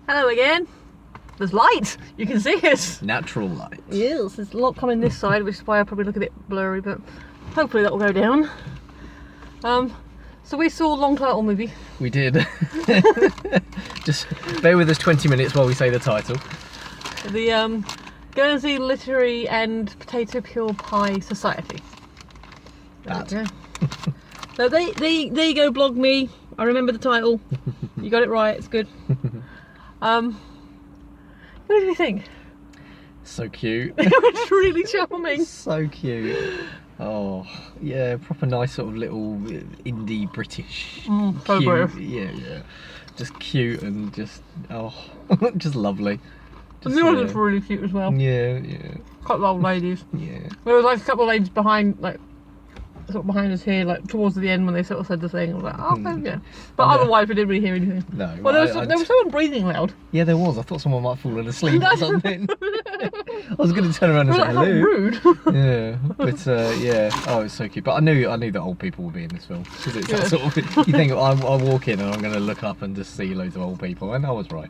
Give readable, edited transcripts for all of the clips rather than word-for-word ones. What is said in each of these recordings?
Hello again. There's light. You can see us. Natural light. Yes, there's a lot coming this side, which is why I probably look a bit blurry, but hopefully that will go down. So we saw Long Title movie. We did. Just bear with us 20 minutes while we say the title. The Guernsey Literary and Potato Pure Pie Society. That. There we go. So there you go, blog me. I remember the title. You got it right. It's good. What did you think? So cute. It was really charming. So cute. Oh, yeah, proper nice sort of little indie British. So cute. British. Yeah. Just cute and just, just lovely. And the audience were really cute as well. Yeah. Couple of old ladies. Yeah. There was like a couple of ladies behind, sort of behind us here, like towards the end when they sort of said the thing. I was like, oh, yeah. But otherwise, we didn't really hear anything. No. Well, there was someone breathing loud. Yeah, there was. I thought someone might have fallen asleep or something. I was going to turn around and say hello. Rude. Yeah, but yeah. Oh, it's so cute. But I knew that old people would be in this film because it's that sort of. You think I walk in and I'm going to look up and just see loads of old people, and I was right.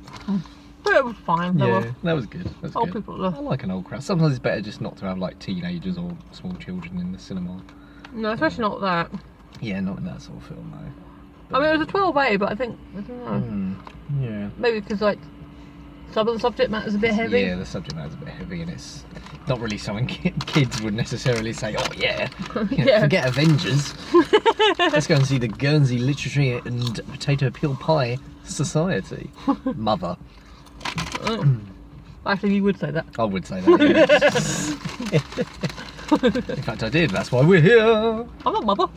But it was fine. That was good. Old people. I like an old crowd. Sometimes it's better just not to have like teenagers or small children in the cinema. No, especially not that. Yeah, not in that sort of film, no. I mean, it was a 12A, but I don't know. Yeah. Maybe because some of the subject matter's a bit heavy. Yeah, the subject matter's a bit heavy, and it's not really something kids would necessarily say. Oh yeah, Yeah. Forget Avengers. Let's go and see the Guernsey Literary and Potato Pure Pie Society. Mother. Actually, you would say that. I would say that. Yeah. In fact, I did. That's why we're here. I'm not mother.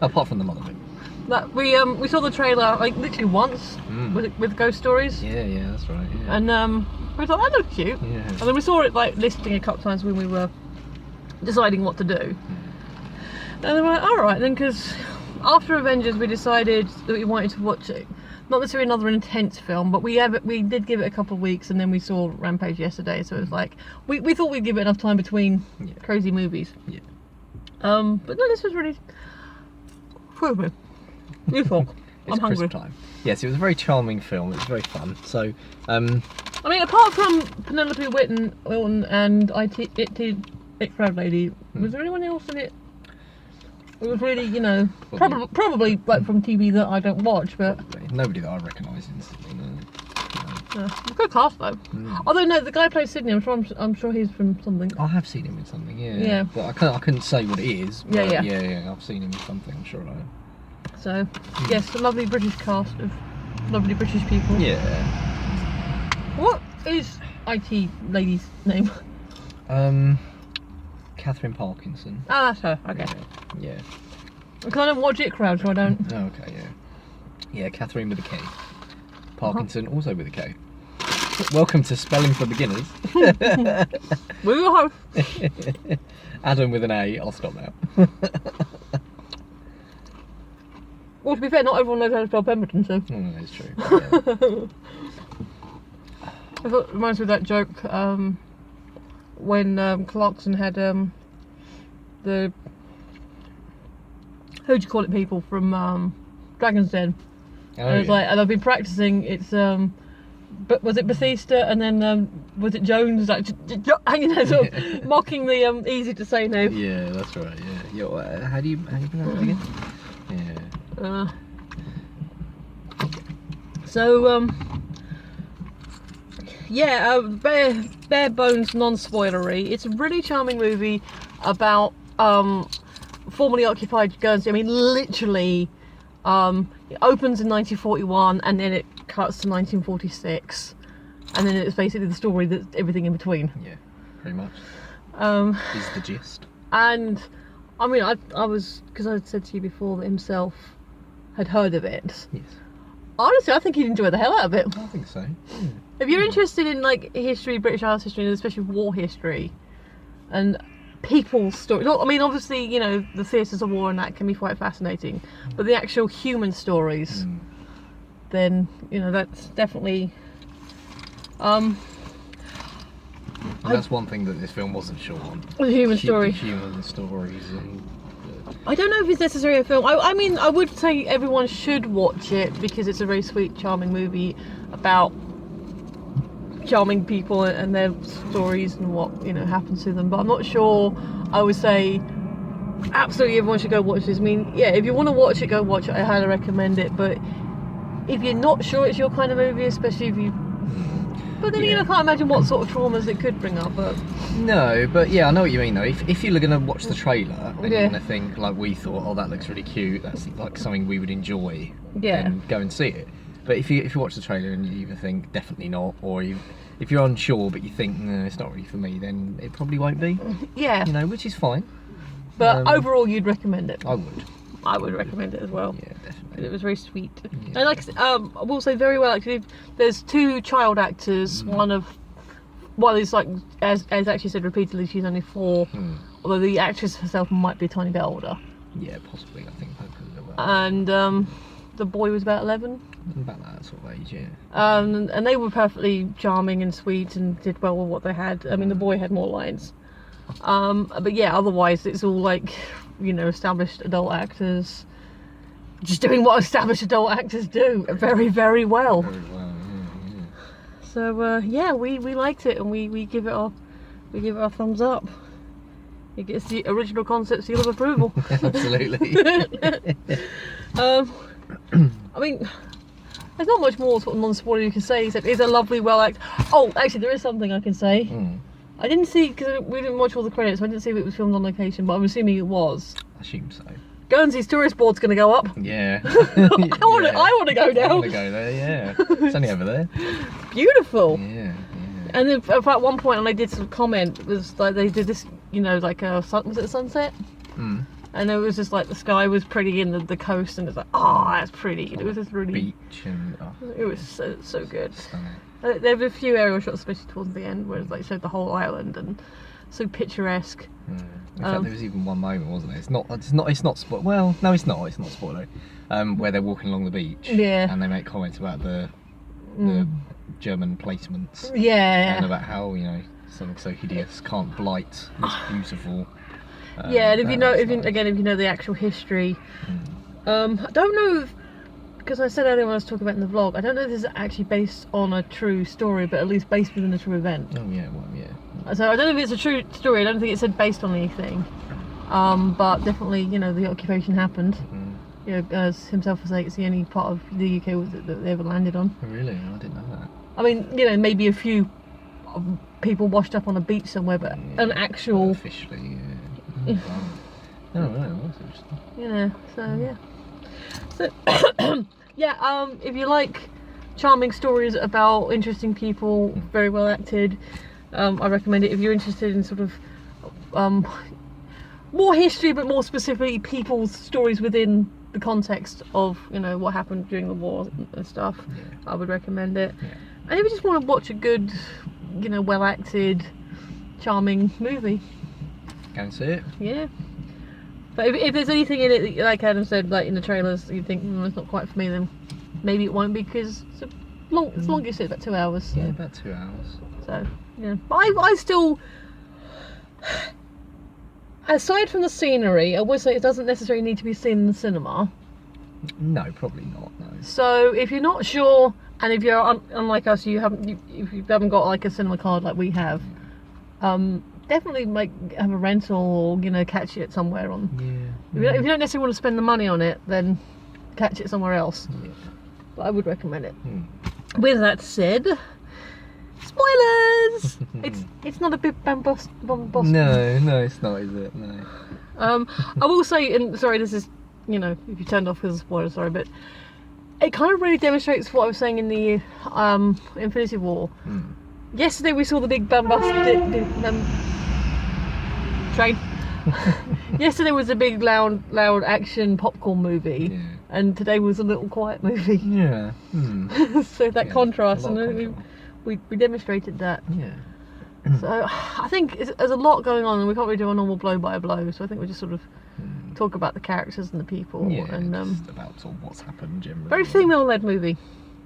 Apart from the mother bit. That we saw the trailer like literally once with Ghost Stories. Yeah, that's right. Yeah. And we thought that looked cute. Yeah. And then we saw it like listing a couple of times when we were deciding what to do. And then we're like, all right, then, because after Avengers we decided that we wanted to watch it. Not necessarily another intense film, but we did give it a couple of weeks, and then we saw Rampage yesterday. So it was like we thought we'd give it enough time between crazy movies. Yeah. But no, this was really. You talk. I'm hungry. Time. Yes, it was a very charming film. It was very fun. So, I mean, apart from Penelope Wilton and It Crowd Lady, was there anyone else in it? It was really, probably like from TV that I don't watch, but nobody that I recognise instantly. No. Good cast though. Although no, the guy who plays Sydney. I'm sure he's from something. I have seen him in something. Yeah. But I couldn't say what it is. Yeah. I've seen him in something. I'm sure I have. So yes, a lovely British cast of lovely British people. Yeah. What is IT lady's name? Catherine Parkinson. Oh, that's her. Okay. Yeah. Because I don't watch It Crowd, so I don't. Oh, okay, yeah. Yeah, Catherine with a K. Parkinson also with a K. Welcome to Spelling for Beginners. We're your host. Adam with an A. I'll stop now. Well, to be fair, not everyone knows how to spell Pemberton, so. That's true. Yeah. I thought it reminds me of that joke when Clarkson had the who do you call it people from Dragon's Den. Oh, and it's like, and I've been practicing. It's but was it Bethesda and then was it Jones? Like hanging there, sort of mocking the easy to say name. Yeah, that's right. Yeah. How do you pronounce it again? Yeah. So bare bones, non-spoilery. It's a really charming movie about formerly occupied Guernsey. I mean, literally, it opens in 1941 and then it cuts to 1946, and then it's basically the story that's everything in between. Yeah, pretty much. Is the gist. And I mean, I was, because I said to you before that himself had heard of it. Yes. Honestly, I think he'd enjoy the hell out of it. I think so. Yeah. If you're interested in like history, British art history, and especially war history, and people's stories. I mean, obviously, the theatres of war and that can be quite fascinating, but the actual human stories, then that's definitely. And that's one thing that this film wasn't short on. The human story. Human stories and I don't know if it's necessarily a film. I mean, I would say everyone should watch it because it's a very sweet, charming movie about charming people and their stories and what happens to them. But I'm not sure. I would say absolutely everyone should go watch this. I mean, yeah, if you want to watch it, go watch it. I highly recommend it. But if you're not sure it's your kind of movie, especially if you... But then I can't imagine what sort of traumas it could bring up. But no, but yeah, I know what you mean though. If you're going to watch the trailer and you're going to think like we thought, oh, that looks really cute, that's like something we would enjoy, then go and see it. But if you watch the trailer and you either think definitely not, or if you're unsure but you think no, it's not really for me, then it probably won't be. Yeah. Which is fine. But overall, you'd recommend it. I would. I would recommend it as well. Yeah, definitely. It was very sweet. Yeah. And like I will say very well actually. There's 2 child actors. One is like as actually said repeatedly, she's only 4. Although the actress herself might be a tiny bit older. Yeah, possibly. I think hopefully a little bit. And the boy was about 11. About that sort of age, yeah. And they were perfectly charming and sweet and did well with what they had. I mean, the boy had more lines. But yeah, otherwise it's all like, established adult actors just doing what established adult actors do very, very well. Very well, yeah. So yeah, we liked it and we give it our thumbs up. It gets the original concept seal of approval. Absolutely. I mean, there's not much more sort of non-spoiler you can say except it's a lovely, well-acted... Oh, actually, there is something I can say. I didn't see, because we didn't watch all the credits, so I didn't see if it was filmed on location, but I'm assuming it was. I assume so. Guernsey's tourist board's going to go up. Yeah. I want to go now. I want to go there, yeah. It's only over there. Beautiful. Yeah. And then, at one point, and I did some comment, it was like they did this, like a was it a sunset? And it was just like the sky was pretty and the coast, and it's like, oh, that's pretty. And it was just really beach and it was so good. Stunning. There were a few aerial shots, especially towards the end, where it like showed the whole island and so picturesque. In fact, there was even one moment, wasn't there? It's not spoiler. Well, no, it's not. It's not spoiler. Where they're walking along the beach. Yeah. And they make comments about the German placements. Yeah. And about how something so hideous can't blight this beautiful. Yeah, and if you know the actual history, I don't know, because I said earlier when I was talking about in the vlog, I don't know if this is actually based on a true story, but at least based within a true event. Oh yeah, well yeah. So I don't know if it's a true story. I don't think it said based on anything, but definitely the occupation happened. As himself was saying, it's the only part of the UK that they ever landed on. Oh, really? I didn't know that. I mean, maybe a few people washed up on a beach somewhere, but an actual officially. Yeah. Oh, right, that's interesting. So if you like charming stories about interesting people, very well acted, I recommend it. If you're interested in sort of more history, but more specifically people's stories within the context of what happened during the war and stuff, I would recommend it. And if you just want to watch a good, well acted, charming movie, go and see it. Yeah. But if there's anything in it that, like Adam said, like in the trailers, you think it's not quite for me, then maybe it won't be, because it's longest, it's about 2 hours. So. Yeah, about 2 hours. So yeah, but I still, aside from the scenery, I would say it doesn't necessarily need to be seen in the cinema. No, probably not. No. So if you're not sure, and if you're unlike us, if you haven't got like a cinema card like we have, definitely have a rental or catch it somewhere on. Yeah. If you don't necessarily want to spend the money on it, then catch it somewhere else. Yeah. But I would recommend it. With that said, spoilers. it's not a big bombast. No, it's not, is it? No. I will say, and sorry, this is if you turned off because of spoilers, sorry, but it kind of really demonstrates what I was saying in the Infinity War. Yesterday we saw the big train. Yesterday was a big loud action popcorn movie, and today was a little quiet movie. Yeah. So that contrast, and we demonstrated that. Yeah. So I think there's a lot going on, and we can't really do a normal blow by blow. So I think we just sort of talk about the characters and the people, and just about sort of what's happened generally. Very female-led movie.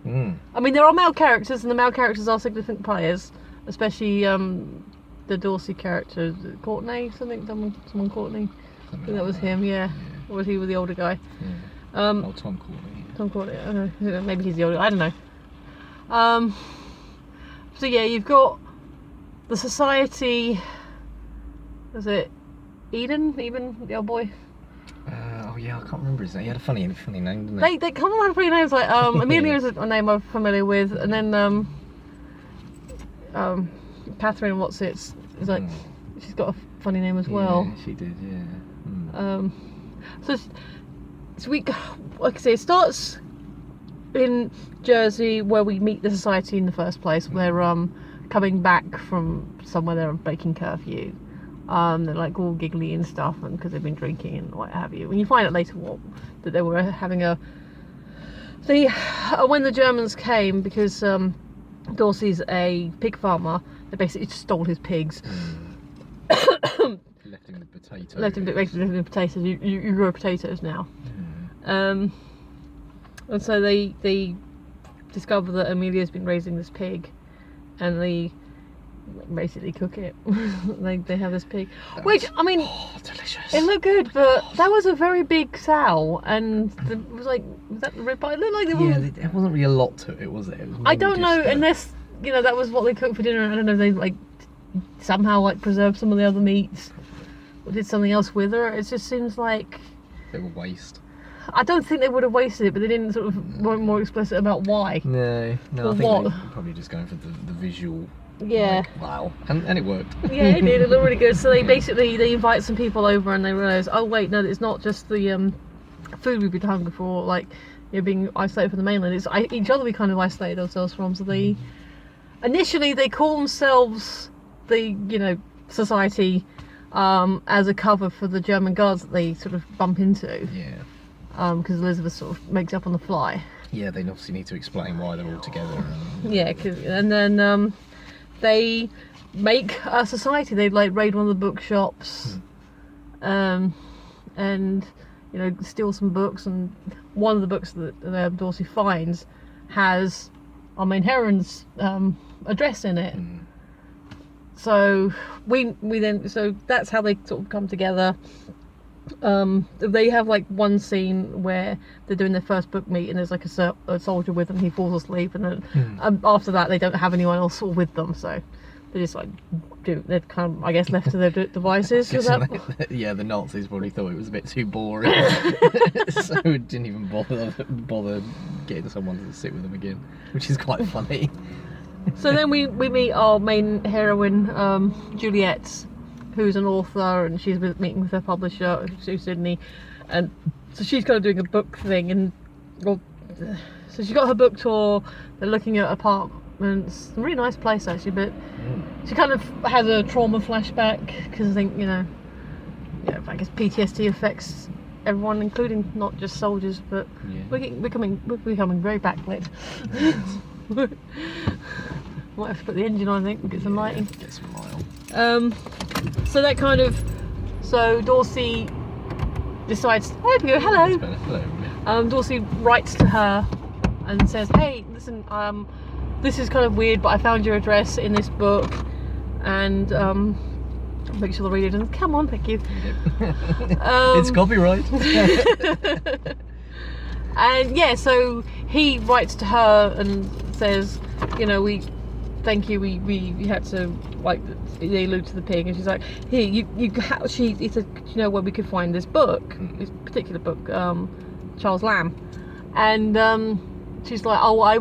I mean, there are male characters, and the male characters are significant players, especially the Dorsey character, Courtney, someone Courtney. something that was him, yeah. Or was he with the older guy? Yeah. Tom Courtney. Tom Courtney, I don't know. Maybe he's the older, I don't know. So yeah, you've got the society, was it Eben, the old boy? Oh yeah, I can't remember his name. He had a funny name, didn't he? They come on pretty names, like Amelia is a name I'm familiar with, and then Catherine is like she's got a funny name as well. Yeah, she did, yeah. So we, like I say, it starts in Jersey where we meet the society in the first place. They're coming back from somewhere, they're on breaking curfew. They're like all giggly and stuff, and because they've been drinking and what have you. And you find out later that they were having when the Germans came, because Dorsey's a pig farmer, they basically just stole his pigs. Left him with potatoes. Left him with potatoes. You grow potatoes now. And so they discover that Amelia's been raising this pig, and they basically cook it. they have this pig, which I mean, delicious. It looked good, but that was a very big sow, and it was that the ribeye? It looked like there wasn't really a lot to it, was it? I don't know, unless that was what they cooked for dinner. I don't know if they somehow preserved some of the other meats or did something else with her. It just seems like they were waste. I don't think they would have wasted it, but they didn't sort of weren't more explicit about why. No, I think what? they were probably just going for the visual. Yeah. Wow. And it worked. Yeah, it did. It looked really good. So they invite some people over, and they realise, oh wait, no, it's not just the food we've been hungry for, being isolated from the mainland. It's each other we kind of isolated ourselves from. So initially they call themselves the society as a cover for the German guards that they sort of bump into. Yeah. Because Elizabeth sort of makes up on the fly. Yeah, they obviously need to explain why they're all together. Yeah, and then they make a society. They raid one of the bookshops, and steal some books. And one of the books that Dorsey finds has our main heroine's address in it. So so that's how they sort of come together. They have one scene where they're doing their first book meet, and there's a soldier with them. He falls asleep, and then after that they don't have anyone else with them, so they just they're kind of, I guess, left to their devices. Yeah, the Nazis probably thought it was a bit too boring, so didn't even bother getting someone to sit with them again, which is quite funny. So then we meet our main heroine, Juliet, who's an author, and she's meeting with her publisher, Sue Sidney, and so she's kind of doing a book thing, and so she got her book tour. They're looking at apartments, a really nice place actually, but she kind of has a trauma flashback, because I think I guess PTSD affects everyone, including not just soldiers, but we're becoming very backlit. Might have to put the engine on, I think, and get some lighting. Get some light on. So Dorsey decides, hello. Dorsey writes to her and says, hey, listen, this is kind of weird, but I found your address in this book, and make sure they'll read it. And come on, thank you. It's copyright. And so he writes to her and says, thank you. We had to they allude to the pig, and she's like, here he said, you know where we could find this book, this particular book, Charles Lamb, and she's like, oh, I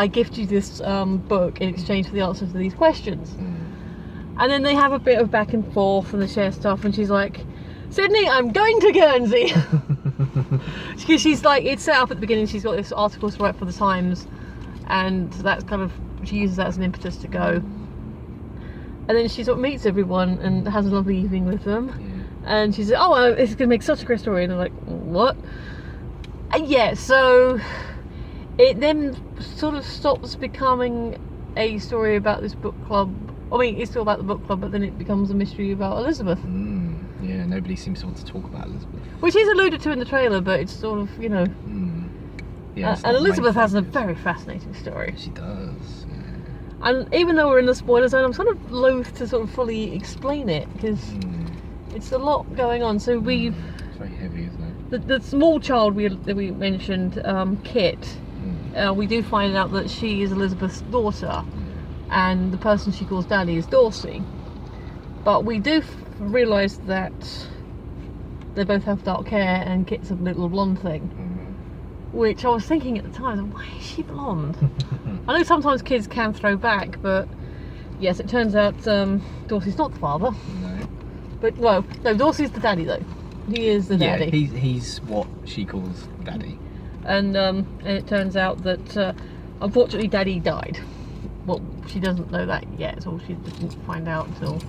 gift you this book in exchange for the answers to these questions. And then they have a bit of back and forth, and they share stuff, and she's like, Sydney, I'm going to Guernsey. Because she's it's set up at the beginning, she's got this article to write for the Times, and that's kind of, she uses that as an impetus to go. And then she sort of meets everyone and has a lovely evening with them. And she says, oh, it's going to make such a great story. And they're like, what? And so it then sort of stops becoming a story about this book club. I mean, it's still about the book club, but then it becomes a mystery about Elizabeth. Yeah, nobody seems to want to talk about Elizabeth. Which is alluded to in the trailer, but it's sort of, Yeah, and Elizabeth has a very fascinating story. She does. And even though we're in the spoiler zone, I'm sort of loath to sort of fully explain it, because It's a lot going on. So we've It's very heavy, isn't it? the small child that we mentioned, Kit. We do find out that she is Elizabeth's daughter, and the person she calls Daddy is Dorsey. But we do realise that they both have dark hair, and Kit's a little blonde thing. Which I was thinking at the time, why is she blonde? I know sometimes kids can throw back, but yes, it turns out Dorsey's not the father. No. But no, Dorsey's the daddy though. He is the daddy. Yeah, he's what she calls Daddy. And it turns out that unfortunately Daddy died. Well, she doesn't know that yet, so she didn't find out until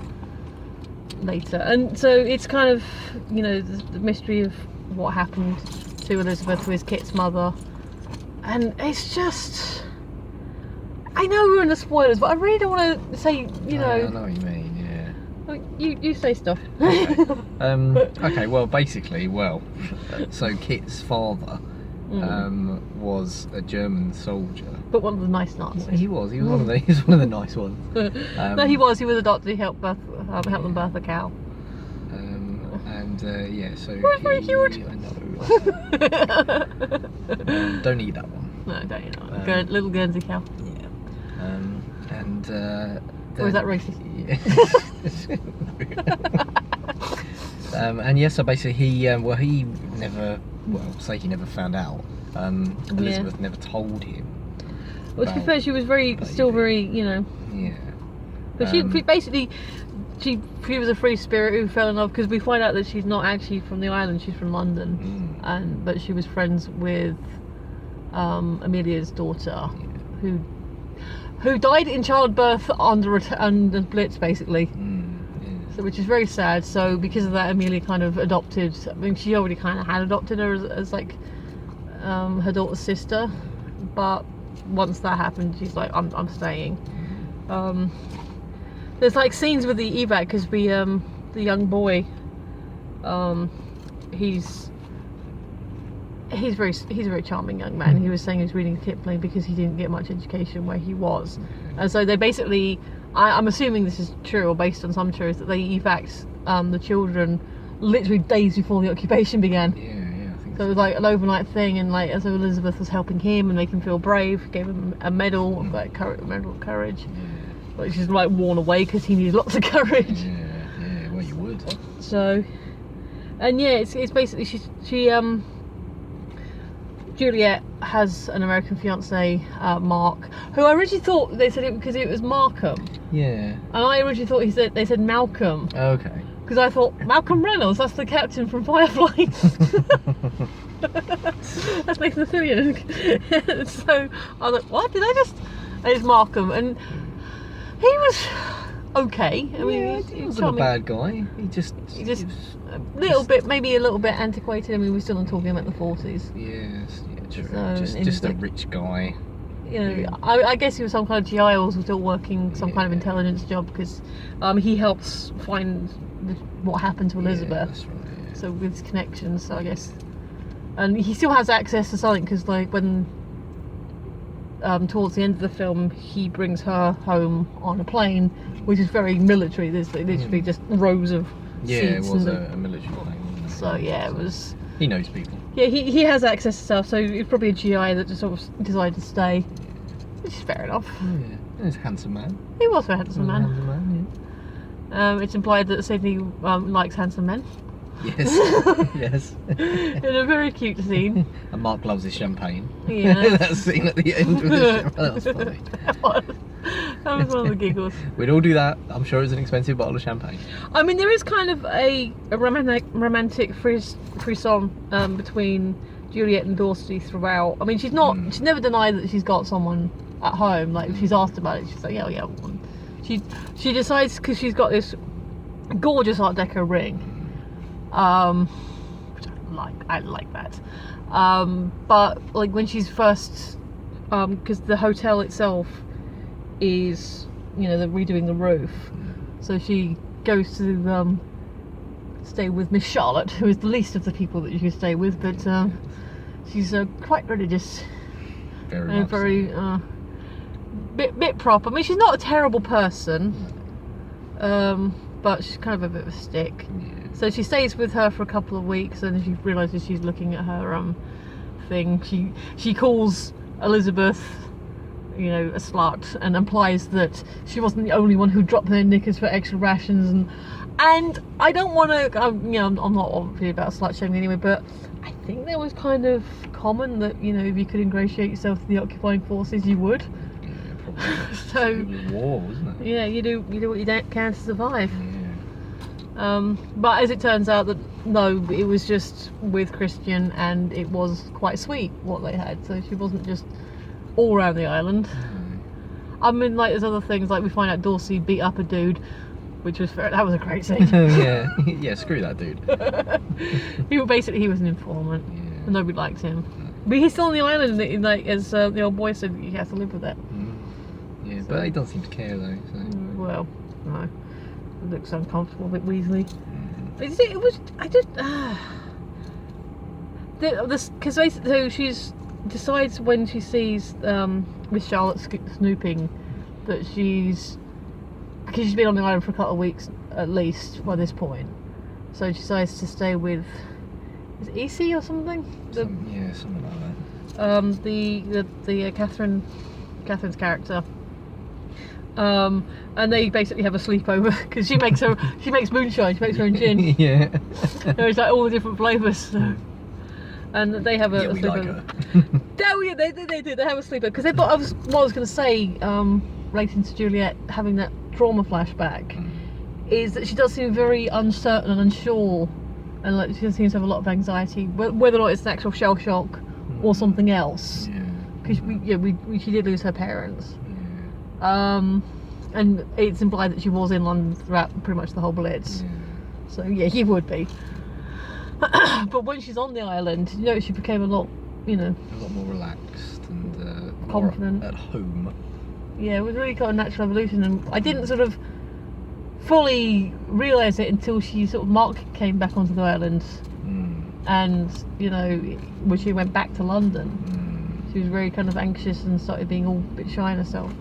later. And so it's kind of, you know, the mystery of what happened to Elizabeth, who is Kit's mother. And it's just, I know we're in the spoilers, but I really don't want to say, you know. I know what you mean, yeah. You say stuff. Okay. Okay, well, basically, so Kit's father was a German soldier. But one of the nice Nazis. He was one of the nice ones. No, he was a doctor who helped them birth a cow. So very cute. I know. Don't eat that one. No, don't eat that one. Little Guernsey cow. Yeah. Or is that racist? Yeah. So basically he never never found out. Elizabeth never told him. Well, to be fair, she was still very, you know. Yeah. But she basically, she was a free spirit who fell in love, because we find out that she's not actually from the island, she's from London, but she was friends with Amelia's daughter, who died in childbirth under Blitz, basically. So, which is very sad. So because of that, Amelia kind of adopted. I mean, she already kind of had adopted her as like her daughter's sister, but once that happened, she's like, I'm staying. There's like scenes with the evac, because the young boy, he's a very charming young man. He was saying he was reading Kipling because he didn't get much education where he was, and so they basically, I'm assuming this is true or based on some truth, that they evac the children literally days before the occupation began. Yeah, I think so. It was like an overnight thing, and like, so Elizabeth was helping him and make him feel brave, gave him a medal of like medal of courage. Like, she's like worn away because he needed lots of courage. Yeah, well, you would. So, and yeah, it's basically she Juliet has an American fiance, Mark, who I originally thought they said it because it was Markham. Yeah. And I originally thought they said Malcolm. Okay. Because I thought, Malcolm Reynolds, that's the captain from Firefly. That's Nathan Fillion. So I was like, what? Did I just? And it's Markham, and he was okay. I mean, he wasn't a bad guy. He just maybe a little bit antiquated. I mean, we're still talking about the 40s. Yes, yeah, true. So, just a rich guy. You know, I guess he was some kind of GI, or was still working some kind of intelligence job, because he helps find what happened to Elizabeth. That's right, yeah. So with his connections, so I guess, and he still has access to something, because like when towards the end of the film, he brings her home on a plane, which is very military. There's literally just rows of seats. It was a military plane. So yeah, it was. He knows people. Yeah, he has access to stuff, so it's probably a GI that just sort of decided to stay, which is fair enough. Yeah, he's a handsome man. He was a handsome man. It's implied that Sydney likes handsome men. Yes, yes. In a very cute scene. And Mark loves his champagne. Yeah. That scene at the end with the champagne, that was funny. That was one of the giggles. We'd all do that. I'm sure it's an expensive bottle of champagne. I mean, there is kind of a romantic frisson between Juliet and Dorsey throughout. I mean, she's never denied that she's got someone at home. Like, if she's asked about it, she's like, yeah. She decides, because she's got this gorgeous Art Deco ring, which I like that. But like when she's first, because the hotel itself is, you know, they're redoing the roof, so she goes to stay with Miss Charlotte, who is the least of the people that you can stay with, but she's quite religious, very bit proper. I mean, she's not a terrible person, but she's kind of a bit of a stick. Yeah. So she stays with her for a couple of weeks, and she realises she's looking at her thing. She calls Elizabeth, you know, a slut, and implies that she wasn't the only one who dropped their knickers for extra rations. And I don't want to, I'm not obviously about slut shaming anyway, but I think that was kind of common that, you know, if you could ingratiate yourself to the occupying forces, you would. Yeah, probably. So it was war, wasn't it? Yeah, you do what you can to survive. Yeah. But as it turns out, that no, it was just with Christian, and it was quite sweet what they had. So she wasn't just all around the island. I mean, like, there's other things, like we find out Dorsey beat up a dude, which was that was a great scene. Yeah, screw that dude. He was an informant. Yeah. And nobody liked him. But he's still on the island, and, like, as the old boy said, he has to live with that. Yeah, but he doesn't seem to care though. So. Well, no, it looks uncomfortable, a bit Weasley. It was. I just. Because basically, so she's decides when she sees Miss Charlotte snooping that because she's been on the island for a couple of weeks at least by this point, so she decides to stay with, is it EC or something? Something like that. The Catherine's character. And they basically have a sleepover because she makes moonshine, she makes her own gin. Yeah. There's like all the different flavours. So. And they have a we sleepover. like her. Oh yeah, they do. They have a sleepover because what I was going to say, relating to Juliet having that trauma flashback, is that she does seem very uncertain and unsure, and like she seems to have a lot of anxiety, whether or not it's an actual shell shock or something else. Because she did lose her parents. And it's implied that she was in London throughout pretty much the whole Blitz. So yeah, he would be. But when she's on the island, you know, she became a lot more relaxed and confident, more at home. Yeah, it was really kind of natural evolution, and I didn't sort of fully realise it until Mark came back onto the island, and you know, when she went back to London, she was very kind of anxious and started being all a bit shy in herself.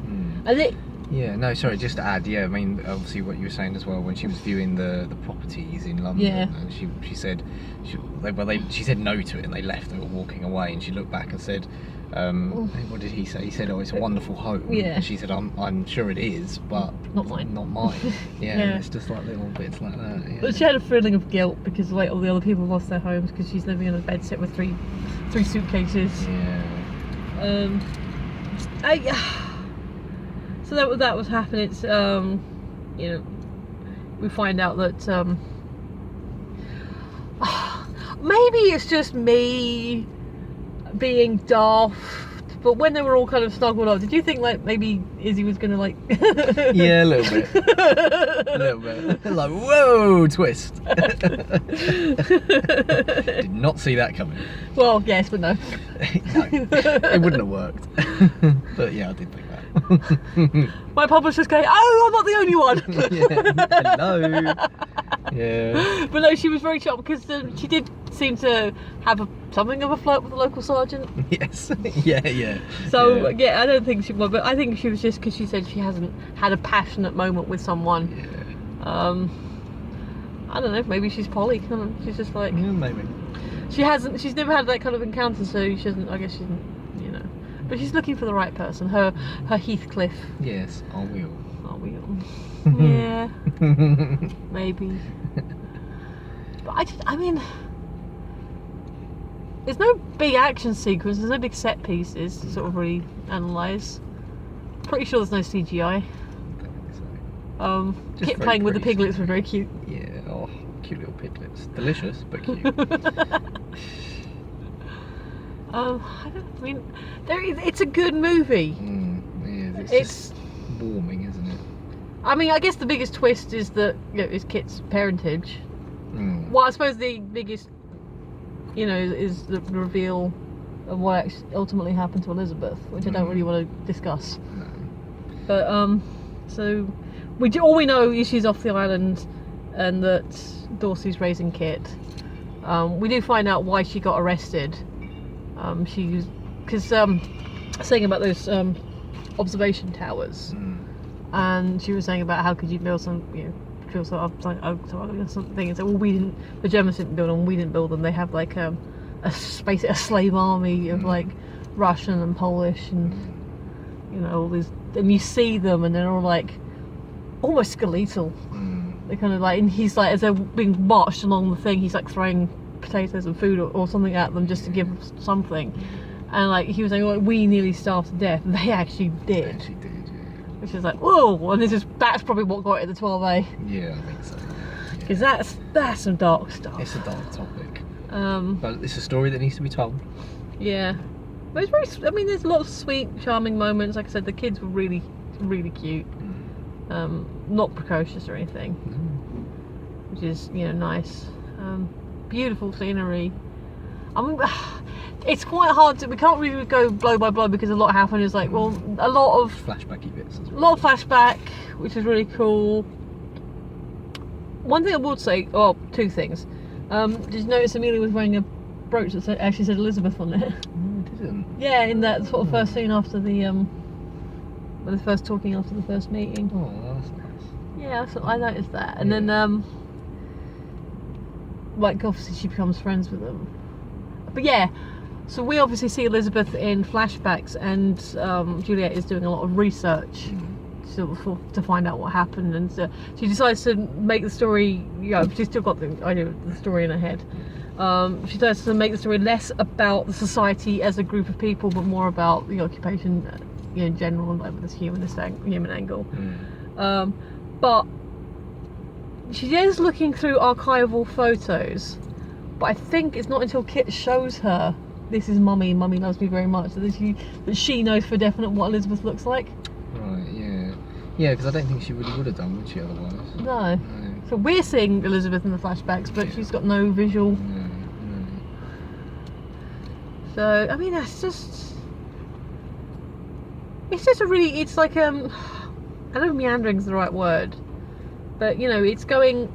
Yeah, no, sorry, just to add, I mean, obviously what you were saying as well, when she was viewing the properties in London, and she said, she said no to it, and they left, they were walking away, and she looked back and said, what did he say? He said, oh, it's a wonderful home. Yeah. And she said, I'm sure it is, but not mine. Not mine. Yeah, it's just like little bits like that. Yeah. But she had a feeling of guilt because like all the other people lost their homes because she's living in a bed set with three suitcases. Yeah. So that was happening. It's you know, we find out that maybe it's just me being daft, but when they were all kind of snuggled up, did you think like maybe Izzy was gonna like Yeah, a little bit. A little bit. Like, whoa, twist. Did not see that coming. Well, yes, but no. No, it wouldn't have worked. But yeah, I did think that. My publisher's going, oh, I'm not the only one. Yeah. Hello. Yeah. But no, she was very shocked because she did seem to have something of a flirt with the local sergeant. Yes. Yeah. So yeah, I don't think she was, but I think she was just because she said she hasn't had a passionate moment with someone. Yeah. I don't know. Maybe she's poly. She's just like maybe. She's never had that kind of encounter, so she doesn't. I guess she doesn't. You know. But she's looking for the right person. Her Heathcliff. Yes. Are we all? Yeah. Maybe. But I mean, there's no big action sequence. There's no big set pieces to sort of really analyse. Pretty sure there's no CGI. Kit playing with the piglets were very cute. Yeah. Oh, cute little piglets. Delicious, but cute. It's a good movie. It's just warming, isn't it? I mean, I guess the biggest twist is that is Kit's parentage. Well, I suppose the biggest, is the reveal of what ultimately happened to Elizabeth, which I don't really want to discuss. No. But so all we know is she's off the island, and that Dorsey's raising Kit. We do find out why she got arrested. Because saying about those observation towers, and she was saying about how could you build some feels so something and say, well, the Germans didn't build them, we didn't build them. They have like a slave army of like Russian and Polish and all these, and you see them and they're all like almost skeletal. They kind of like, and he's like, as they're being marched along the thing, he's like throwing potatoes and food or something at them just to give them something. And like he was saying, well, we nearly starved to death. They actually did. Which is like, whoa, and that's probably what got it the 12A. Yeah, I think so. Because that's some dark stuff. It's a dark topic. But it's a story that needs to be told. Yeah. But it's very, I mean, there's a lot of sweet, charming moments. Like I said, the kids were really, really cute. Not precocious or anything. Which is, nice. Beautiful scenery. I mean, it's quite hard we can't really go blow by blow because a lot happened. It's like, well, a lot of flashbacky bits as well. A lot of flashback, which is really cool. One thing I would say, two things. Did you notice Amelia was wearing a brooch that actually said Elizabeth on it? No, I didn't. Yeah, in that sort of first scene after the when they're first talking after the first meeting. Oh, that's nice. Yeah, I noticed that, and then like obviously she becomes friends with them. But yeah, so we obviously see Elizabeth in flashbacks, and Juliet is doing a lot of research to find out what happened, and she decides to make the story. She's still got the idea of the story in her head. She decides to make the story less about the society as a group of people, but more about the occupation, in general, and like with this human angle. But she is looking through archival photos. But I think it's not until Kit shows her, this is Mummy loves me very much, that she knows for definite what Elizabeth looks like. Right, yeah. Yeah, because I don't think she really would have done, would she, otherwise? No. So we're seeing Elizabeth in the flashbacks, but she's got no visual. No. So, I mean, it's just a really, it's like, I don't know if meandering's the right word, but, it's going...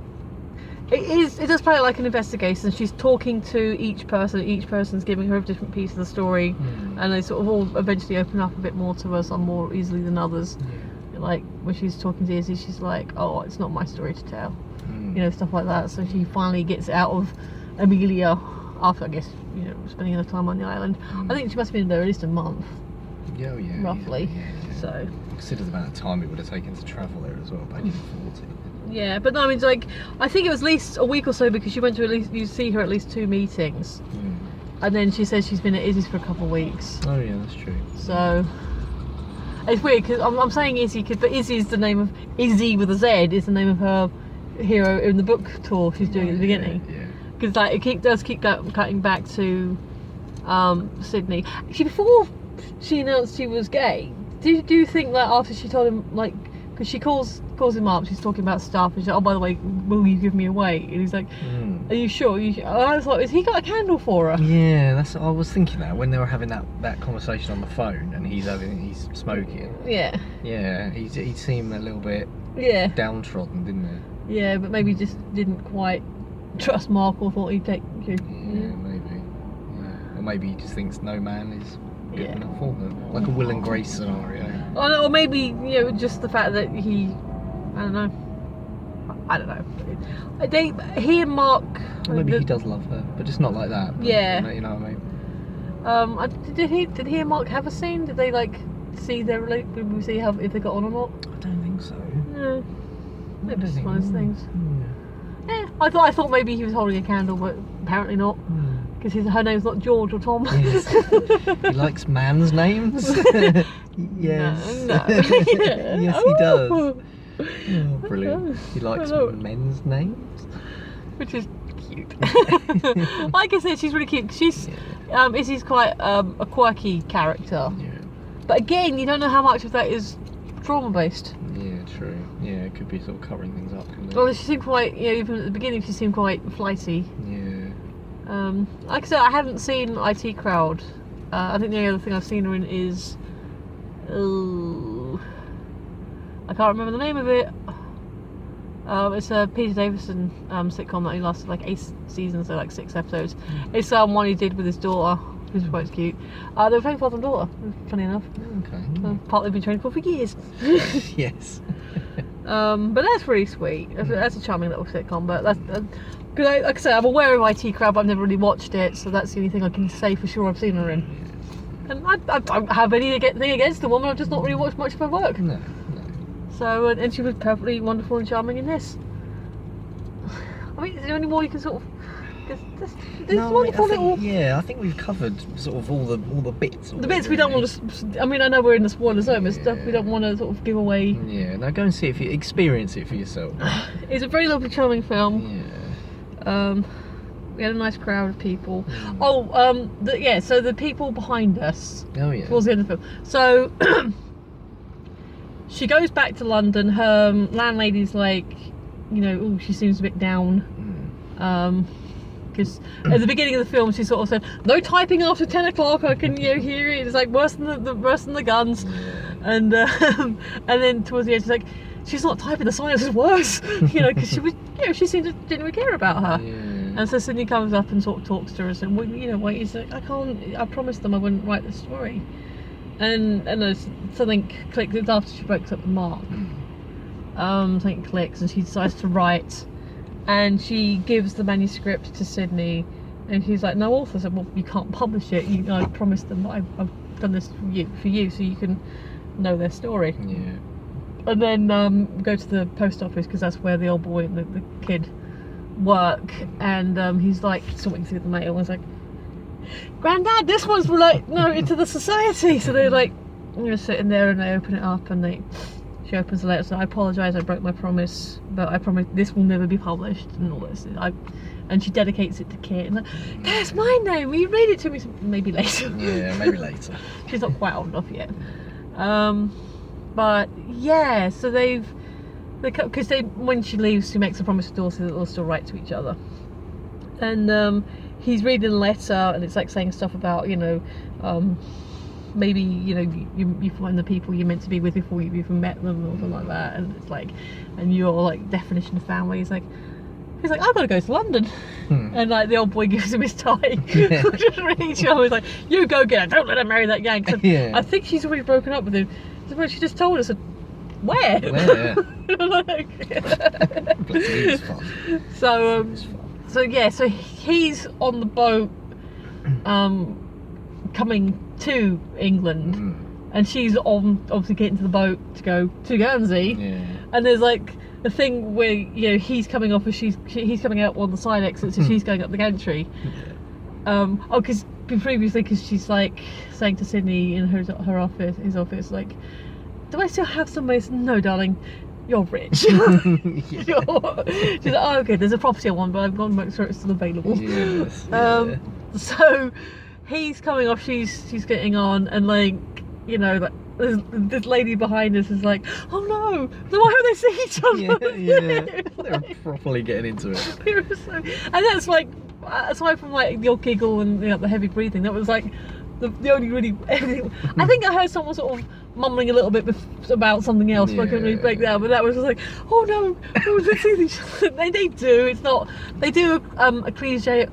It does play like an investigation. She's talking to each person's giving her a different piece of the story, and they sort of all eventually open up a bit more to us, some more easily than others. Like when she's talking to Izzy, she's like, oh, it's not my story to tell, stuff like that. So she finally gets out of Amelia after, I guess, spending enough time on the island. I think she must have been there at least a month. Yeah, roughly. Yeah. So consider the amount of time it would have taken to travel there as well, back in 40. Yeah, but no, I mean, it's like, I think it was at least a week or so, because she went to you see her at least 2 meetings. And then she says she's been at Izzy's for a couple of weeks. Oh yeah, that's true. So it's weird because I'm saying Izzy, but Izzy is the name of, Izzy with a Z is the name of her hero in the book tour she's doing at the beginning. Yeah. Because like it does keep cutting back to Sydney. Actually, before she announced she was gay, do you think that after she told him, like, because she calls him up, she's talking about stuff, and she's like, oh, by the way, will you give me away? And he's like, are you sure? I was like, has he got a candle for her? Yeah, I was thinking that when they were having that conversation on the phone, and he's smoking. Yeah. Yeah, he seemed a little bit downtrodden, didn't he? Yeah, but maybe just didn't quite trust Mark, or thought he'd take you. Yeah, maybe. Yeah. Or maybe he just thinks no man is good enough for them. Like a Will and Grace scenario. Or maybe, just the fact that he, I don't know. He and Mark... Maybe he does love her, but just not like that. Yeah. You know what I mean? Did he and Mark have a scene? Did they, like, see their relationship? Did we see if they got on or not? I don't think so. No. Maybe just one of those things. Yeah. I thought maybe he was holding a candle, but apparently not. Because her name's not George or Tom. Yes. He likes man's names? Yes. No. Yes, he does. Oh, brilliant. He likes men's names? Which is cute. Like I said, she's really cute. She's Izzy's quite a quirky character. Yeah. But again, you don't know how much of that is trauma based. Yeah, true. Yeah, it could be sort of covering things up. Well, she seemed quite, even at the beginning, she seemed quite flighty. Yeah. Like I said, I haven't seen IT Crowd. I think the only other thing I've seen her in is... I can't remember the name of it. It's a Peter Davison sitcom that only lasted like 8 seasons, so like 6 episodes. It's one he did with his daughter, which was quite cute. They were playing father and daughter, funny enough. Okay. Part they've been training for years. Yes. But that's really sweet. That's a charming little sitcom. But that's because like I said, I'm aware of IT Crowd, but I've never really watched it, so that's the only thing I can say for sure I've seen her in. And I don't have anything against the woman. I've just not really watched much of her work. No. So and she was perfectly wonderful and charming in this. I mean, is there any more you can sort of? This wonderful little. Yeah, I think we've covered sort of all the bits. The bits we don't want to. I mean, I know we're in the spoiler zone, but stuff we don't want to sort of give away. Yeah, now go and see it. If you experience it for yourself. It's a very lovely, charming film. Yeah. We had a nice crowd of people. So the people behind us. Oh yeah. Towards the end of the film. So she goes back to London. Her landlady's like, she seems a bit down. Because at the beginning of the film she sort of said, no typing after 10 o'clock, I can hear it, it's like worse than the guns. And then towards the end she's not typing, the silence is worse. Because she was, she seemed to genuinely care about her. And so Sydney comes up and sort of talks to her and said, well, wait, he's like, I promised them I wouldn't write the story. And something clicks. It's after she breaks up with Mark. Something clicks and she decides to write. And she gives the manuscript to Sydney, and he's like, no author. I said, well, you can't publish it. I promised them that I've done this for you, so you can know their story. Yeah. And then go to the post office, because that's where the old boy and the kid work. And he's like sorting through the mail, and he's like, Granddad, this one's into the society. So they're like, sitting there, and they open it up, and she opens the letter, so I apologise, I broke my promise, but I promise this will never be published, and all this. And she dedicates it to Kit, and that's my name, will you read it to me? Maybe later. Yeah, maybe later. She's not quite old enough yet. But yeah, so because when she leaves, she makes a promise to Dorsey that they'll still write to each other. And he's reading a letter, and it's like saying stuff about, maybe you find the people you're meant to be with before you've even met them, or something like that. And it's like, and your definition of family. He's like I've got to go to London. And the old boy gives him his tie, which is really charming. He's like, you go get her, don't let her marry that Yank. Yeah. I think she's already broken up with him. So she just told us, where? So he's on the boat coming to England, and she's obviously getting to the boat to go to Guernsey. And there's a thing where he's coming off, he's coming out on the side exit, so she's going up the gantry. Because she's saying to Sydney in his office, do I still have somebody? No, darling, you're rich. She's like, oh, okay, there's a property I want, but I've got to make sure it's still available. Yes, so he's coming off, she's getting on, and this lady behind us is like, oh no, why don't they see each other? Yeah. They're properly getting into it. And that's aside from your giggle and the heavy breathing, that was the only really everything. I think I heard someone sort of mumbling a little bit about something else, but I couldn't really break down. But that was just like, oh no, they see each other. They do. It's not. They do a cliche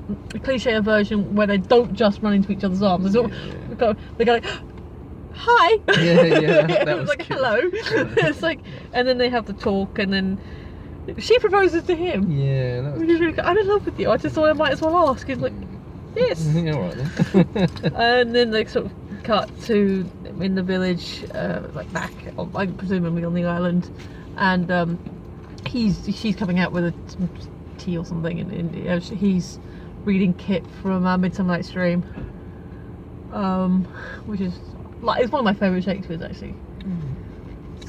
version where they don't just run into each other's arms. They go like, hi. Yeah. That was like cute. hello. It's and then they have the talk, and then she proposes to him. Yeah, that was really, I'm in love with you. I just thought I might as well ask. He's like, yes. All right then. And then they sort of cut to in the village, back, presumably on the island, and she's coming out with some tea or something, and he's reading Kit from Midsummer Night's Dream, which is it's one of my favourite Shakespeare's actually.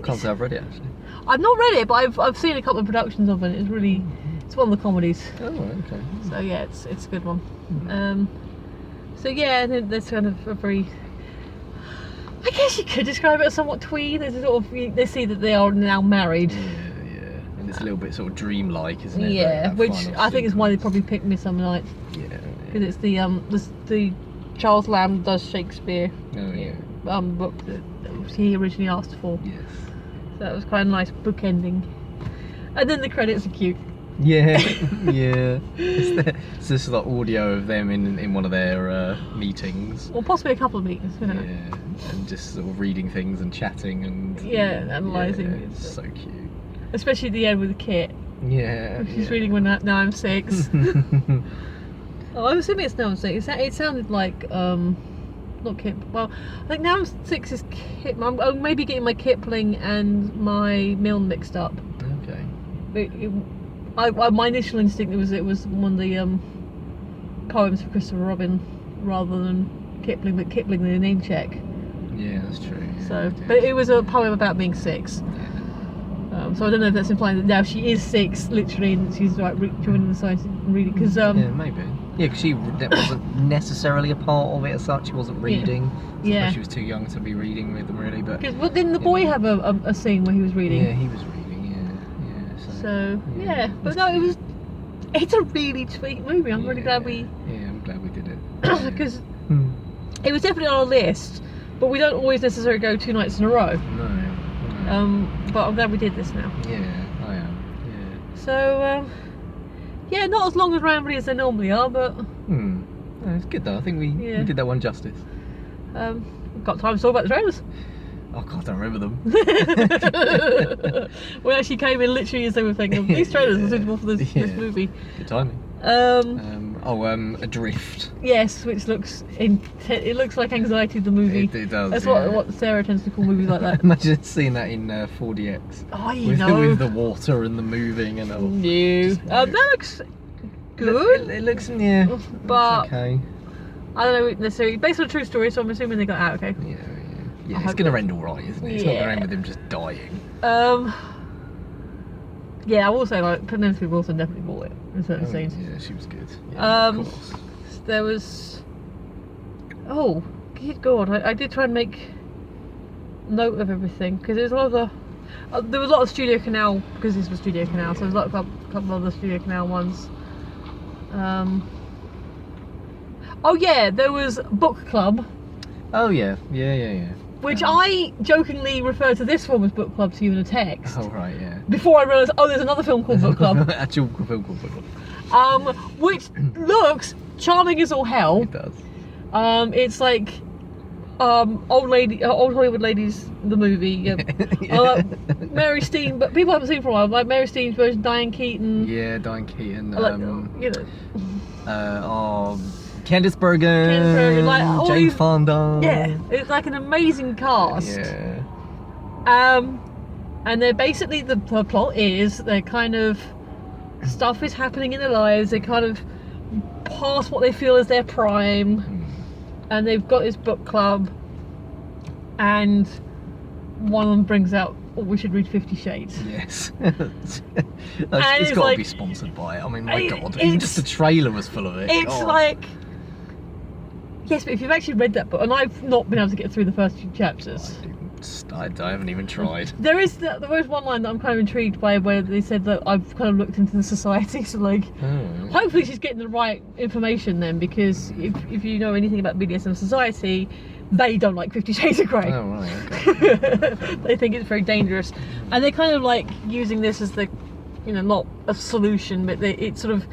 Can't say I've read it actually. I've not read it, but I've seen a couple of productions of it. It's one of the comedies. Oh, okay. So yeah, it's a good one. So yeah, and then there's kind of a very, I guess you could describe it as somewhat twee. There's a sort of, they see that they are now married. Yeah. And it's a little bit sort of dreamlike, isn't it? Yeah, which I think is why they probly picked Midsummer Nights. Yeah. Because it's the Charles Lamb does Shakespeare. Oh yeah. Book that he originally asked for. Yes. So that was quite a nice book ending. And then the credits are cute. Yeah. It's this audio of them in one of their meetings. Or possibly a couple of meetings. Yeah. And just sort of reading things and chatting and analysing. It's so cute. Especially at the end with the kit. Yeah. She's reading when now I'm 6. Oh, I'm assuming it's now I'm 6. It sounded like not Kip. Well, I think now I'm 6 is Kip. I'm maybe getting my Kipling and my Milne mixed up. Okay. My initial instinct it was one of the poems for Christopher Robin rather than Kipling, but Kipling the name check. Yeah, that's true. Yeah, So, but it was a poem about being 6. So I don't know if that's implying that now she is 6, literally, and she's like joining the science and reading. Because yeah, maybe. Yeah, because that wasn't necessarily a part of it as such. She wasn't reading. Yeah. She was too young to be reading with them, really. But didn't the boy have a scene where he was reading? Yeah, he was reading. Yeah. So yeah, but no, it's a really sweet movie. I'm really glad we. Yeah, I'm glad we did it. Because it was definitely on our list, but we don't always necessarily go 2 nights in a row. No. But I'm glad we did this now. Yeah, I am. Yeah. So yeah, not as long as rambly as they normally are, but No, it's good though. I think we did that one justice. We've got time to talk about the trailers. Oh god, I don't remember them. We actually came in literally as they were thinking these trailers are suitable for this movie. Good timing. Adrift. Yes, which looks it looks like Anxiety the movie. It does. That's what Sarah tends to call movies like that. Imagine seeing that in 4DX. Oh, with the water and the moving and all. No. That looks good. It looks but okay. I don't know necessarily based on a true story, so I'm assuming they got out okay. Yeah. It's gonna end all right, isn't it? It's not gonna end with him just dying. Yeah, I will say like Penelope Wilson definitely bought it in certain scenes. Yeah, she was good. Yeah, of course. There was. Oh, good God! I did try and make note of everything because there was a lot of there was a lot of Studio Canal because this was Studio Canal, so there's a couple of other Studio Canal ones. Oh yeah, there was Book Club. Oh yeah. Which I jokingly referred to this film as Book Club to you in a text. Oh right, yeah. Before I realised, there's another film called Book Club. Actual film called Book Club. Which looks charming as all hell. It does. It's like old Hollywood ladies, the movie. Mary Steen, but people haven't seen it for a while. Like Mary Steen's version, Diane Keaton. Yeah, Diane Keaton. Candice Candice Bergen, Bergen, like, Jane Fonda. Yeah, it's like an amazing cast. Yeah. And they're basically the plot is they're kind of stuff is happening in their lives. They kind of past what they feel is their prime, and they've got this book club, and one of them brings out, we should read 50 Shades. Yes. It's got to be sponsored by it. I mean, my God, even just the trailer was full of it. It's like, yes, but if you've actually read that book, and I've not been able to get through the first few chapters. I haven't even tried. There was one line that I'm kind of intrigued by where they said that I've kind of looked into the society, so like, hopefully she's getting the right information then, because if you know anything about BDSM society, they don't like 50 Shades of Grey. Oh right, okay. They think it's very dangerous, and they're kind of like using this as the, not a solution, but it sort of.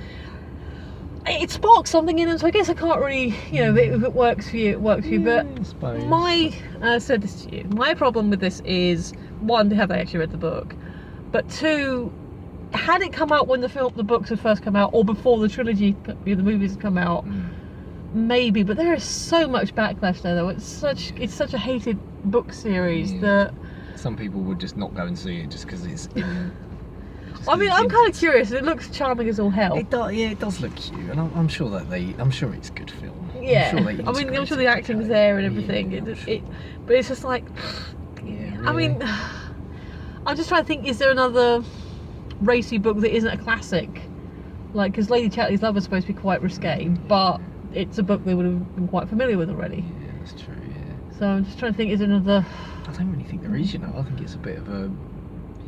It sparks something in them, so I guess I can't really, if it works for you, it works for you. But I said this to you, my problem with this is, one, have they actually read the book? But two, had it come out when the books had first come out, or before the trilogy, the movies had come out, maybe. But there is so much backlash there, though. It's such a hated book series that some people would just not go and see it just because it's in. I mean, I'm kind of curious. It looks charming as all hell. It does, it does look cute, and I'm sure I'm sure it's a good film. Yeah, I'm sure the acting's there and everything. But it's just like, really? I mean, I'm just trying to think. Is there another racy book that isn't a classic? Like, because Lady Chatterley's Love is supposed to be quite risque, but it's a book they would have been quite familiar with already. Yeah, that's true. Yeah. So I'm just trying to think. Is there another? I don't really think there is. I think it's a bit of a.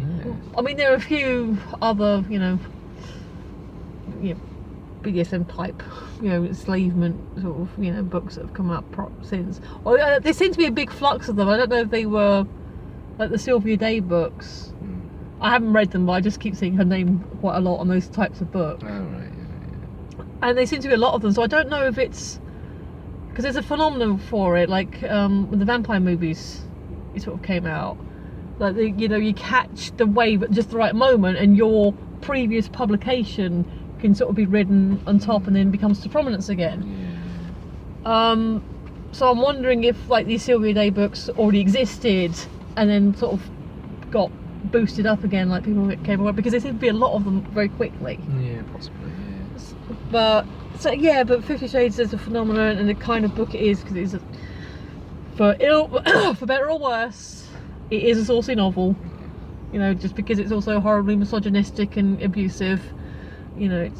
Yeah. I mean, there are a few other, BDSM type, enslavement sort of, books that have come out since. Or there seems to be a big flux of them. I don't know if they were like the Sylvia Day books. I haven't read them, but I just keep seeing her name quite a lot on those types of books. Oh right, yeah. And there seem to be a lot of them, so I don't know if it's because there's a phenomenon for it, like when the vampire movies sort of came out. Like you catch the wave at just the right moment, and your previous publication can sort of be ridden on top and then becomes to prominence again. So I'm wondering if like these Sylvia Day books already existed and then sort of got boosted up again, like people came away, because there seem to be a lot of them very quickly. Yeah, possibly. But 50 Shades is a phenomenon, and the kind of book it is, because it's for better or worse, it is a saucy novel. You know, just because it's also horribly misogynistic and abusive. You know,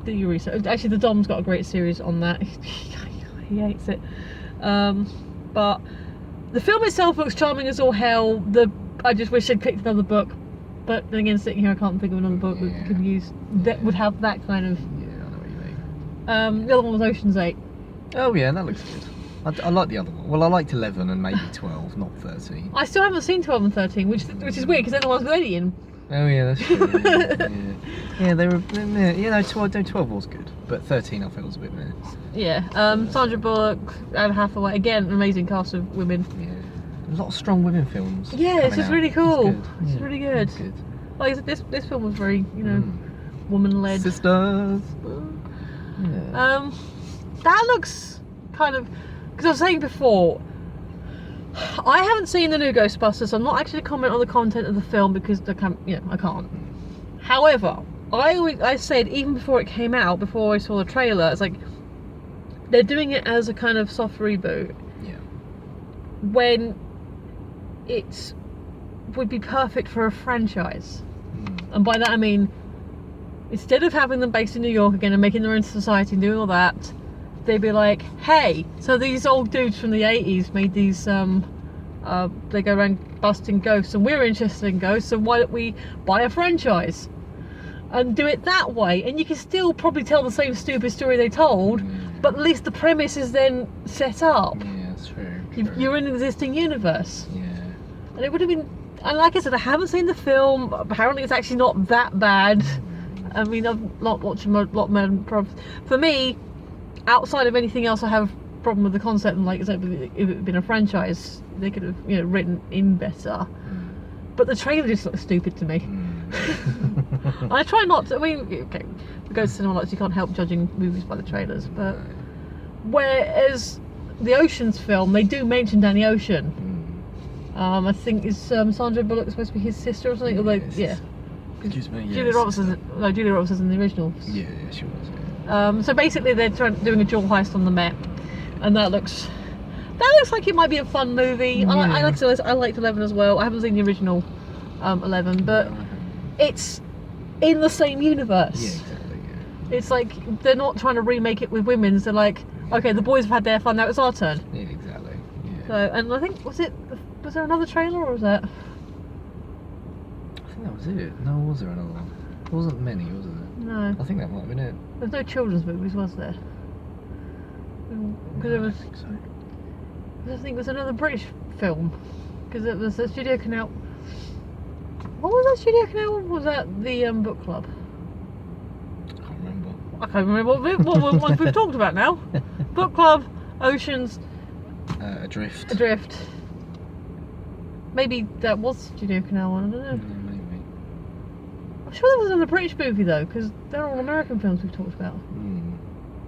do your research. Actually, the Dom's got a great series on that. He hates it. But the film itself looks charming as all hell. I just wish I'd picked another book. But then again, sitting here, I can't think of another book that could use that would have that kind of. Yeah, I know what you mean. The other one was Ocean's 8. Oh yeah, that looks good. I like the other one. Well, I liked 11 and maybe 12, not 13. I still haven't seen 12 and 13, which is weird because they're the ones with Eddie in. Oh yeah, that's true. Yeah, they were. You know, 12 was good, but 13 I felt was a bit meh. Yeah. Sandra Bullock, Anne Hathaway, again, an amazing cast of women. Yeah, a lot of strong women films. Yeah, it's just really cool. It's really good. It's good. Like this film was very, woman-led. Sisters. Yeah. That looks kind of, because I was saying before, I haven't seen the new Ghostbusters, so I'm not actually commenting on the content of the film because I can't. However, I said even before it came out, before I saw the trailer, it's like they're doing it as a kind of soft reboot. Yeah. When it would be perfect for a franchise. And by that I mean, instead of having them based in New York again and making their own society and doing all that, they'd be like, hey, so these old dudes from the 80s made these, they go around busting ghosts, and we're interested in ghosts, so why don't we buy a franchise and do it that way? And you can still probably tell the same stupid story they told, but at least the premise is then set up. Yeah, that's true. You're in an existing universe. Yeah. And it would have been, and like I said, I haven't seen the film, apparently it's actually not that bad. I mean, I'm not watching a lot more. For me, outside of anything else, I have a problem with the concept, and like I said, if it had been a franchise, they could have, written in better. But the trailer just looks stupid to me. I try not to, we go to cinema lots, you can't help judging movies by the trailers, but whereas the Ocean's film, they do mention Danny Ocean. I think is Sandra Bullock supposed to be his sister or something? Yes. Excuse me, yes. Julia Roberts is in the original. Yeah, she was. So basically they're doing a jewel heist on the Met, and that looks like it might be a fun movie. Yeah. I liked 11 as well. I haven't seen the original 11, but it's in the same universe. Yeah, exactly. Yeah. It's like they're not trying to remake it with women. They're like, okay, the boys have had their fun, now it's our turn. Yeah, exactly. Yeah. So, and I think was there another trailer or was that? I think that was it. No, was there another one? There wasn't many, was there? No. I think that might have been it. There's no children's movies, was there? Because there was. I think so. I think it was another British film. Because it was a Studio Canal. What was that Studio Canal? Was that the book club? I can't remember. I can't remember what ones we've talked about now. Book club, Oceans. Adrift. Maybe that was Studio Canal one, I don't know. Yeah, maybe. I'm sure there was another British movie though, because they're all American films we've talked about. I'm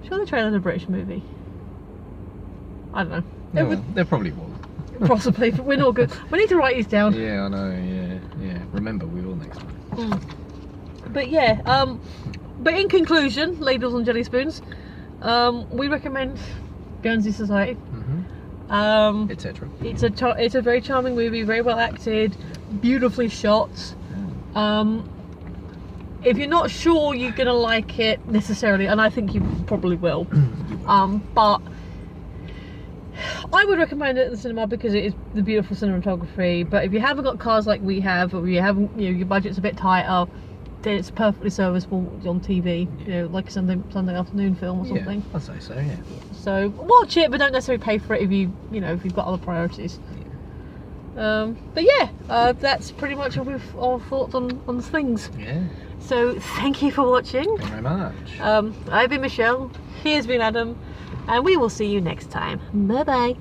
sure they trailered a British movie. I don't know. There probably was. Possibly, but we're not good. We need to write these down. Yeah, I know, yeah. Remember, we will next time. But yeah, but in conclusion, ladles and jelly spoons, we recommend Guernsey Society. Etc. It's a very charming movie, very well acted, beautifully shot. If you're not sure you're gonna like it necessarily, and I think you probably will, but I would recommend it in the cinema because it is the beautiful cinematography. But if you haven't got cars like we have, or you haven't, your budget's a bit tighter, then it's perfectly serviceable on TV. Like a Sunday afternoon film or something. Yeah, I'd say so. Yeah. So watch it, but don't necessarily pay for it if if you've got other priorities. Yeah. But yeah, that's pretty much our thoughts on things. Yeah. So thank you for watching. Thank you very much. I've been Michelle. Here's been Adam. And we will see you next time. Bye bye.